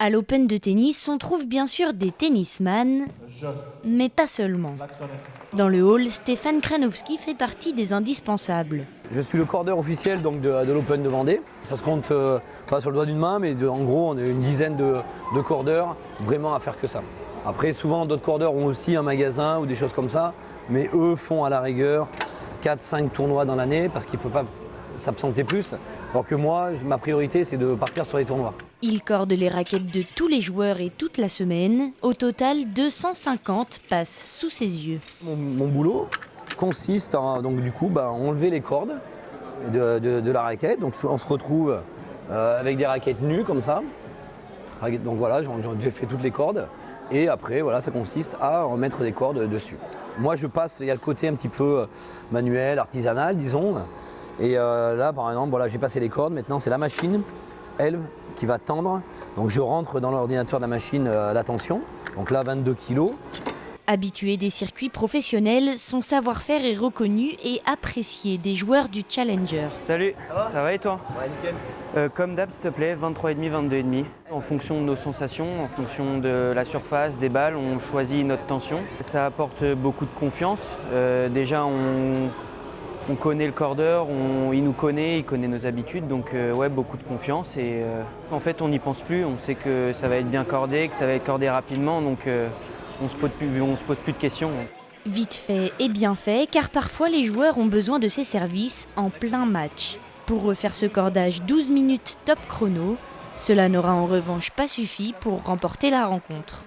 À l'Open de tennis, on trouve bien sûr des tennisman, mais pas seulement. Dans le hall, Stéphane Kranowski fait partie des indispensables. Je suis le cordeur officiel donc, de l'Open de Vendée. Ça se compte pas sur le doigt d'une main, mais en gros, on est une dizaine de cordeurs vraiment à faire que ça. Après, souvent, d'autres cordeurs ont aussi un magasin ou des choses comme ça, mais eux font à la rigueur 4-5 tournois dans l'année parce qu'il ne faut pas s'absenter plus. Alors que moi, ma priorité, c'est de partir sur les tournois. Il corde les raquettes de tous les joueurs et toute la semaine. Au total, 250 passent sous ses yeux. Mon boulot consiste à enlever les cordes de la raquette. Donc on se retrouve avec des raquettes nues comme ça. Donc voilà, j'ai fait toutes les cordes. Et après, voilà, ça consiste à remettre des cordes dessus. Moi, je passe, il y a le côté un petit peu manuel, artisanal, disons. Et là, par exemple, voilà, j'ai passé les cordes. Maintenant, c'est la machine, elle, qui va tendre. Donc je rentre dans l'ordinateur de la machine la tension. Donc là, 22 kg. Habitué des circuits professionnels, son savoir-faire est reconnu et apprécié des joueurs du Challenger. Salut, ça va et toi? Ouais, nickel. Comme d'hab, s'il te plaît, 23,5, 22,5. En fonction de nos sensations, en fonction de la surface, des balles, on choisit notre tension. Ça apporte beaucoup de confiance. Déjà, on connaît le cordeur, il nous connaît, il connaît nos habitudes, donc ouais, beaucoup de confiance. Et en fait, on n'y pense plus, on sait que ça va être bien cordé, que ça va être cordé rapidement, donc on se pose plus de questions. Vite fait et bien fait, car parfois les joueurs ont besoin de ses services en plein match. Pour refaire ce cordage 12 minutes top chrono, cela n'aura en revanche pas suffi pour remporter la rencontre.